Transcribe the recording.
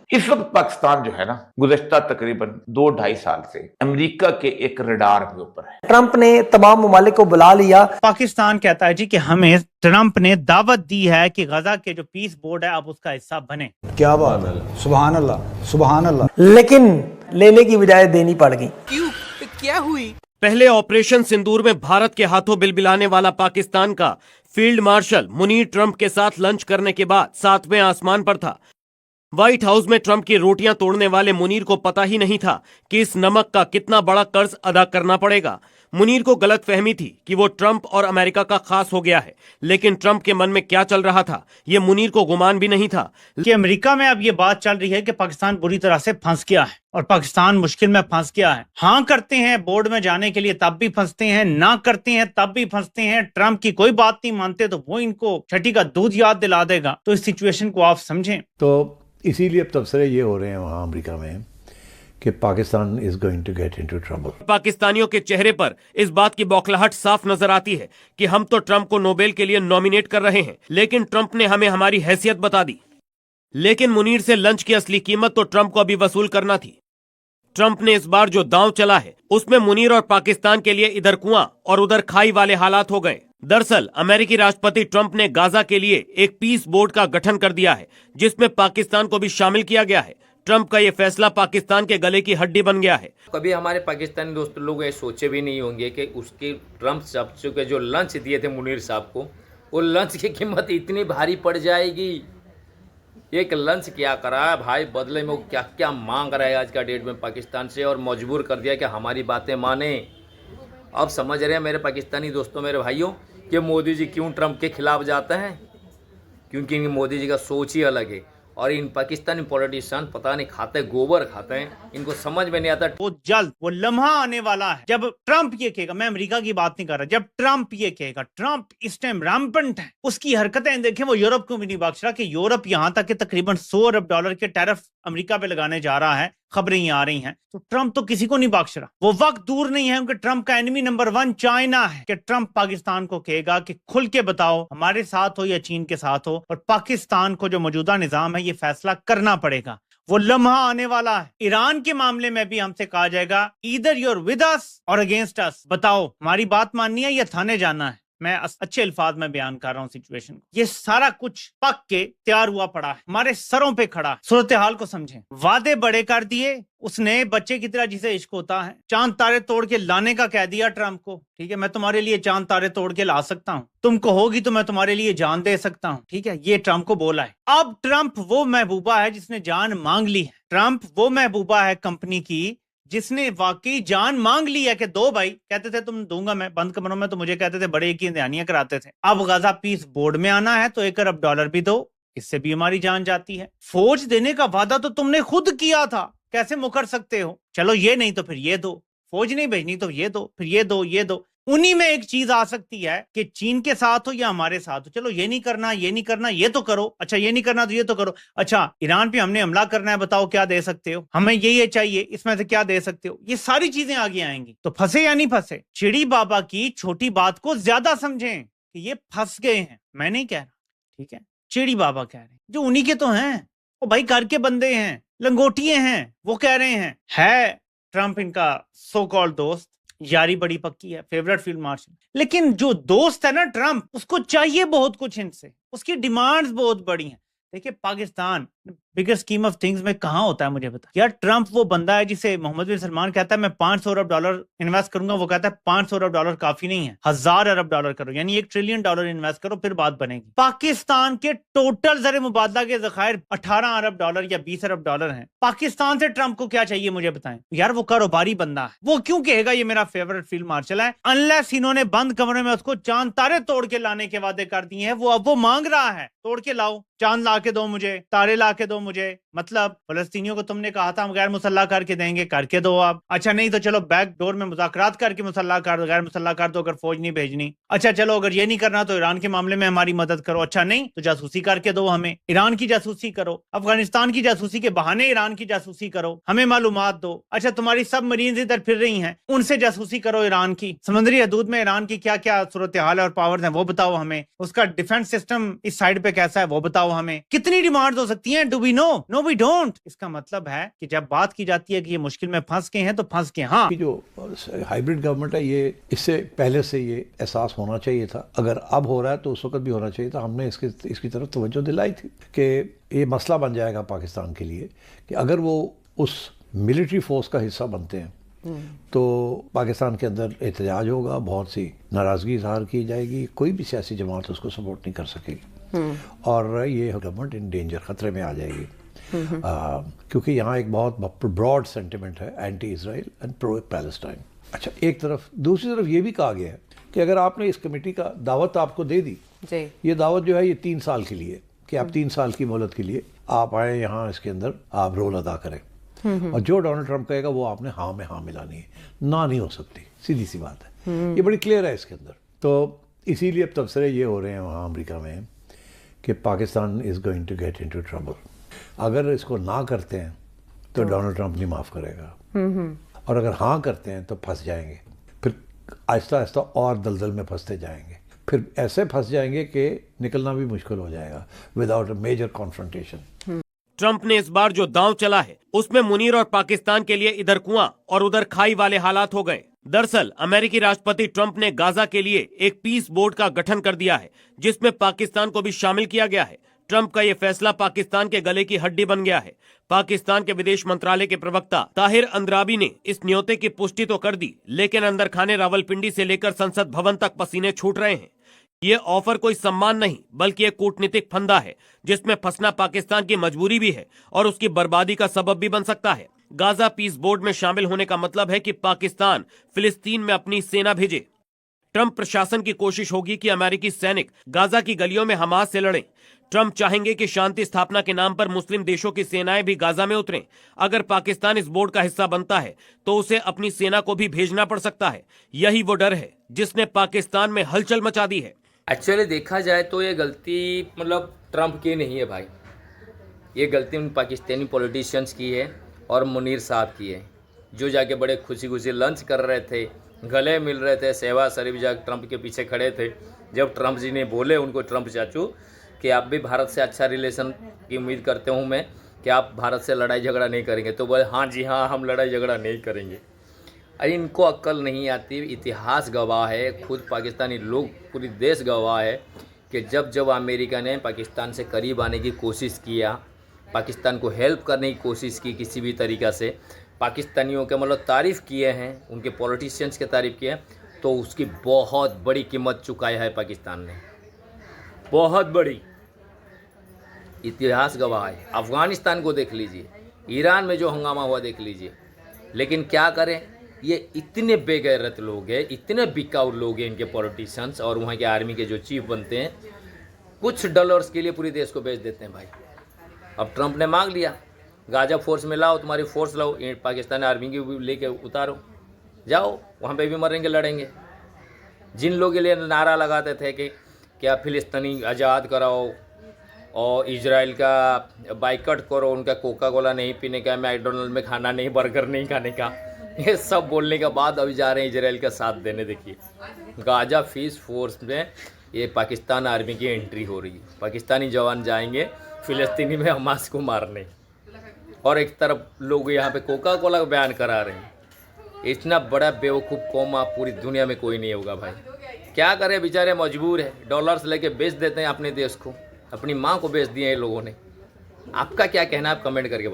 इस वक्त पाकिस्तान जो है ना, गुज़श्ता तकरीबन 2-2.5 साल से अमेरिका के एक रडार के ऊपर है। ट्रंप ने तमाम ममालिक को बुला लिया। पाकिस्तान कहता है जी कि हमें ट्रंप ने दावत दी है कि गजा के जो पीस बोर्ड है आप उसका हिस्सा बने। क्या बात है, सुभान अल्लाह सुभान अल्लाह। लेकिन लेने की बजाय देनी पड़ गई। क्यों, क्या हुई? पहले ऑपरेशन सिंदूर में भारत के हाथों बिलबिलाने वाला पाकिस्तान का फील्ड मार्शल मुनीर ट्रंप के साथ लंच करने के बाद 7वें आसमान पर था। व्हाइट हाउस में ट्रंप की रोटियां तोड़ने वाले मुनीर को पता ही नहीं था कि इस नमक का कितना बड़ा कर्ज अदा करना पड़ेगा। मुनीर को गलतफहमी थी कि वो ट्रंप और अमेरिका का खास हो गया है, लेकिन ट्रंप के मन में क्या चल रहा था ये मुनीर को गुमान भी नहीं था कि अमेरिका में अब ये बात चल रही है कि पाकिस्तान बुरी तरह से फंस गया है और पाकिस्तान मुश्किल में फंस गया है। हाँ करते हैं बोर्ड में जाने के लिए तब भी फंसते हैं, ना करते हैं तब भी फंसते हैं। ट्रंप की कोई बात नहीं मानते तो वो इनको छठी का दूध याद दिला देगा। तो इस सिचुएशन को आप समझें। तो इसीलिए अब तबसरे ये हो रहे हैं वहाँ अमेरिका में कि Pakistan is going to get into trouble. पाकिस्तानियों के चेहरे पर इस बात की बौखलाहट साफ नजर आती है कि हम तो ट्रंप को नोबेल के लिए नॉमिनेट कर रहे हैं, लेकिन ट्रंप ने हमें हमारी हैसियत बता दी। लेकिन मुनीर से लंच की असली कीमत तो ट्रंप को अभी वसूल करना थी। ट्रंप ने इस बार जो दांव चला है उसमें मुनीर और पाकिस्तान के लिए इधर कुआं और उधर खाई वाले हालात हो गए। दरअसल अमेरिकी राष्ट्रपति ट्रंप ने गाजा के लिए एक पीस बोर्ड का गठन कर दिया है जिसमें पाकिस्तान को भी शामिल किया गया है। ट्रंप का ये फैसला पाकिस्तान के गले की हड्डी बन गया है। कभी हमारे पाकिस्तानी दोस्त लोग ये सोचे भी नहीं होंगे कि उसके ट्रंप साहब के जो लंच दिए थे मुनीर साहब को, वो लंच की कीमत इतनी भारी पड़ जाएगी। एक लंच क्या करा है भाई, बदले में वो क्या क्या मांग रहा है आज का डेट में पाकिस्तान से, और मजबूर कर दिया कि हमारी बातें माने। अब समझ रहे हैं मेरे पाकिस्तानी दोस्तों, मेरे भाइयों, कि मोदी जी क्यों ट्रंप के खिलाफ जाते हैं, क्योंकि मोदी जी का सोच ही अलग है। और इन पाकिस्तानी पॉलिटिशियन पता नहीं खाते गोबर खाते हैं, इनको समझ में नहीं आता। वो जल्द वो लम्हा आने वाला है जब ट्रंप ये कहेगा, मैं अमेरिका की बात नहीं कर रहा, जब ट्रंप ये कहेगा, ट्रंप इस टाइम रैम्पेंट है, उसकी हरकतें देखें, वो यूरोप को भी नहीं बख्श रहा कि यूरोप यहां तक कि तकरीबन $100 अरब के टैरिफ अमेरिका पे लगाने जा रहा है। खबरें ही आ रही हैं। तो ट्रंप तो किसी को नहीं बख्श रहा। वो वक्त दूर नहीं है, क्योंकि ट्रंप का एनिमी नंबर 1 चाइना है कि ट्रंप पाकिस्तान को कहेगा कि खुल के बताओ हमारे साथ हो या चीन के साथ हो, और पाकिस्तान को जो मौजूदा निजाम है ये फैसला करना पड़ेगा। वो लम्हा आने वाला है। ईरान के मामले में भी हमसे कहा जाएगा ईदर यूर विद अस और अगेंस्ट अस, बताओ हमारी बात माननी है या थाने जाना है। मैं अच्छे अल्फाज में बयान कर रहा हूँ सिचुएशन को। ये सारा कुछ पक के तैयार हुआ पड़ा है, हमारे सरों पे खड़ा है। सूरत हाल को समझें। वादे बड़े कर दिए उसने, बच्चे की तरह जिसे इश्क होता है, चांद तारे तोड़ के लाने का कह दिया ट्रंप को। ठीक है, मैं तुम्हारे लिए चांद तारे तोड़ के ला सकता हूँ, तुम कहोगी तो मैं तुम्हारे लिए जान दे सकता हूँ। ठीक है, ये ट्रंप को बोला है। अब ट्रंप वो महबूबा है जिसने जान मांग ली है। ट्रंप वो महबूबा है कंपनी की जिसने वाकई जान मांग ली है कि दो भाई कहते थे तुम दूंगा मैं, बंद कमरों में तो मुझे कहते थे बड़े की दयानियां कराते थे। अब गजा पीस बोर्ड में आना है तो $1 अरब भी दो, इससे भी हमारी जान जाती है। फौज देने का वादा तो तुमने खुद किया था, कैसे मुकर सकते हो? चलो ये नहीं तो फिर ये दो, फौज नहीं भेजनी तो ये दो, फिर ये दो, ये दो। उन्हीं में एक चीज आ सकती है कि चीन के साथ हो या हमारे साथ हो। चलो ये नहीं करना, ये नहीं करना, ये तो करो। अच्छा ये नहीं करना तो ये तो करो। अच्छा ईरान पे हमने हमला करना है, बताओ क्या दे सकते हो? हमें ये चाहिए, इसमें से क्या दे सकते हो? ये सारी चीजें आगे आएंगी। तो फंसे या नहीं फंसे? चिड़ी बाबा की छोटी बात को ज्यादा समझें कि ये फंस गए हैं। मैं नहीं कह रहा, ठीक है, चिड़ी बाबा कह रहे हैं, जो उन्हीं के तो हैं, वो भाई घर के बंदे हैं, लंगोटिए हैं, वो कह रहे हैं। है ट्रंप इनका सो कॉल्ड दोस्त, यारी बड़ी पक्की है, फेवरेट फील्ड मार्शल। लेकिन जो दोस्त है ना ट्रंप, उसको चाहिए बहुत कुछ इनसे, उसकी डिमांड्स बहुत बड़ी हैं। देखिए पाकिस्तान बिगर स्कीम ऑफ थिंग्स में कहां होता है मुझे बता। यार ट्रंप वो बंदा है जिसे मोहम्मद बिन सलमान कहता है मैं $500 अरब इन्वेस्ट करूंगा, वो कहता है $500 अरब काफी नहीं है, $1000 अरब करो, यानी $1 ट्रिलियन इन्वेस्ट करो फिर बात बनेगी। पाकिस्तान के टोटल ज़र मुबादला के ज़खायर $18 अरब या $20 अरब हैं। पाकिस्तान से ट्रंप को क्या चाहिए मुझे बताएं। यार वो कारोबारी बंदा है, वो क्यों कहेगा ये मेरा फेवरेट फील्ड मार्शल है, अनलेस इन्होंने बंद कमरे में उसको चांद तारे तोड़ के लाने के वादे कर दिए हैं। वो अब वो मांग रहा है, तोड़ के लाओ, चांद ला के दो मुझे, तारे ला के दो मुझे। मतलब फलस्तीनियों को तुमने कहा था हम गैर मुसल्लह करके देंगे, करके दो आप। अच्छा नहीं तो चलो बैक डोर में मुज़ाकरात करके मुसल्लह कर दो, गैर मुसल्लह कर दो अगर फौज नहीं भेजनी। अच्छा चलो अगर ये नहीं करना तो ईरान के मामले में हमारी मदद करो। अच्छा नहीं तो जासूसी करके दो, हमें ईरान की जासूसी करो, अफगानिस्तान की जासूसी के बहाने ईरान की जासूसी करो, हमें मालूमात दो। अच्छा तुम्हारी सब मरीन इधर फिर रही हैं, उनसे जासूसी करो ईरान की। समुद्री हदूद में ईरान की क्या क्या सूरत हाल और पावर्स हैं वो बताओ हमें। उसका डिफेंस सिस्टम इस साइड पे कैसा है वो बताओ हमें। कितनी डिमांड्स हो सकती हैं? Do we know? No we don't. इसका मतलब है कि जब बात की जाती है कि ये मुश्किल में फंस गए हैं तो फंस गए। हाँ, कि जो हाइब्रिड गवर्नमेंट है, ये इससे पहले से ये एहसास होना चाहिए था। अगर अब हो रहा है तो उस वक्त भी होना चाहिए था। हमने इसकी तरफ तवज्जो दिलाई थी कि ये मसला बन जाएगा पाकिस्तान के लिए कि अगर वो उस मिलिट्री फोर्स का हिस्सा बनते हैं तो पाकिस्तान के अंदर एहतजाज होगा, बहुत सी नाराज़गी इजहार की जाएगी, कोई भी सियासी जमात उसको सपोर्ट नहीं कर सकेगी और ये गवर्नमेंट इन डेंजर, ख़तरे में आ जाएगी। क्योंकि यहाँ एक बहुत ब्रॉड सेंटिमेंट है anti Israel and pro Palestine. अच्छा, एक तरफ। दूसरी तरफ ये भी कहा गया है कि अगर आपने इस कमेटी का दावत आपको दे दी, ये दावत जो है ये 3 साल के लिए, कि आप 3 साल की मोहलत के लिए आप आए यहाँ, इसके अंदर आप रोल अदा करें और जो डोनाल्ड ट्रंप कहेगा वो आपने हाँ में हाँ मिलानी है, ना नहीं हो सकती। सीधी सी बात है, ये बड़ी क्लियर है इसके अंदर। तो इसीलिए अब तबसरे ये हो रहे हैं वहाँ अमेरिका में कि Pakistan is going to get into trouble. अगर इसको ना करते हैं तो डोनाल्ड ट्रंप नहीं माफ़ करेगा और अगर हाँ करते हैं तो फंस जाएंगे, फिर आहिस्ता आहिस्ता और दलदल में फंसते जाएंगे, फिर ऐसे फंस जाएंगे कि निकलना भी मुश्किल हो जाएगा without a major confrontation. Trump ने इस बार जो दांव चला है उसमें मुनीर और पाकिस्तान के लिए इधर कुआं और उधर खाई वाले हालात हो गए। दरअसल अमेरिकी राष्ट्रपति ट्रंप ने गाजा के लिए एक पीस बोर्ड का गठन कर दिया है जिसमें पाकिस्तान को भी शामिल किया गया है। ट्रंप का ये फैसला पाकिस्तान के गले की हड्डी बन गया है। पाकिस्तान के विदेश मंत्रालय के प्रवक्ता ताहिर अंद्राबी ने इस न्योते की पुष्टि तो कर दी, लेकिन अंदर खाने रावलपिंडी से लेकर संसद भवन तक पसीने छूट रहे हैं। ये ऑफर कोई सम्मान नहीं बल्कि एक कूटनीतिक फंदा है जिसमें फंसना पाकिस्तान की मजबूरी भी है और उसकी बर्बादी का सबब भी बन सकता है। गाजा पीस बोर्ड में शामिल होने का मतलब है कि पाकिस्तान फिलिस्तीन में अपनी सेना भेजे। ट्रंप प्रशासन की कोशिश होगी कि अमेरिकी सैनिक गाजा की गलियों में हमास से लड़ें। ट्रंप चाहेंगे कि शांति स्थापना के नाम पर मुस्लिम देशों की सेनाएं भी गाजा में उतरें। अगर पाकिस्तान इस बोर्ड का हिस्सा बनता है तो उसे अपनी सेना को भी भेजना पड़ सकता है। यही वो डर है जिसने पाकिस्तान में हलचल मचा दी है। एक्चुअली देखा जाए तो ये गलती मतलब ट्रंप की नहीं है भाई, ये गलती उन पाकिस्तानी पॉलिटिशियंस की है और मुनीर साहब की है, जो जाके बड़े खुशी खुशी लंच कर रहे थे, गले मिल रहे थे, शहबाज शरीफ जाके ट्रंप के पीछे खड़े थे। जब ट्रंप जी ने बोले उनको, ट्रंप चाचू, कि आप भी भारत से अच्छा रिलेशन की उम्मीद करते हूँ मैं, कि आप भारत से लड़ाई झगड़ा नहीं करेंगे, तो बोले हाँ जी हाँ, हम लड़ाई झगड़ा नहीं करेंगे। अरे इनको अक्ल नहीं आती। इतिहास गवाह है, खुद पाकिस्तानी लोग, पूरी देश गवाह है कि जब जब अमेरिका ने पाकिस्तान से करीब आने की कोशिश किया, पाकिस्तान को हेल्प करने की कोशिश की किसी भी तरीक़ा से, पाकिस्तानियों के मतलब तारीफ़ किए हैं, उनके पॉलिटिशियंस के तारीफ़ किए हैं, तो उसकी बहुत बड़ी कीमत चुकाया है पाकिस्तान ने, बहुत बड़ी। इतिहास गवाह है। अफ़गानिस्तान को देख लीजिए, ईरान में जो हंगामा हुआ देख लीजिए। लेकिन क्या करें, ये इतने बेगैरत लोग हैं, इतने बिकाऊ लोग हैं इनके पॉलिटिशियंस और वहाँ के आर्मी के जो चीफ बनते हैं, कुछ डॉलर्स के लिए पूरी देश को बेच देते हैं भाई। अब ट्रंप ने मांग लिया, गाजा फोर्स में लाओ, तुम्हारी फोर्स लाओ, पाकिस्तानी आर्मी की भी लेके उतारो, जाओ वहाँ पे भी मरेंगे लड़ेंगे। जिन लोगों के लिए नारा लगाते थे कि क्या फिलिस्तीनी आज़ाद कराओ और इजराइल का बाइकआउट करो, उनका कोका कोला नहीं पीने का, मैकडोनल्ड में खाना नहीं, बर्गर नहीं खाने का, ये सब बोलने के बाद अभी जा रहे हैं इजराइल का साथ देने। देखिए गाजा पीस फोर्स में ये पाकिस्तान आर्मी की एंट्री हो रही है। पाकिस्तानी जवान जाएंगे फिलिस्तीनी में हमास को मारने, और एक तरफ लोग यहाँ पे कोका कोला का बयान करा रहे हैं। इतना बड़ा बेवकूफ़ कौम आप पूरी दुनिया में कोई नहीं होगा भाई। क्या करें, बेचारे मजबूर है, डॉलर्स लेके बेच देते हैं अपने देश को, अपनी माँ को बेच दिए हैं लोगों ने। आपका क्या कहना है, आप कमेंट करके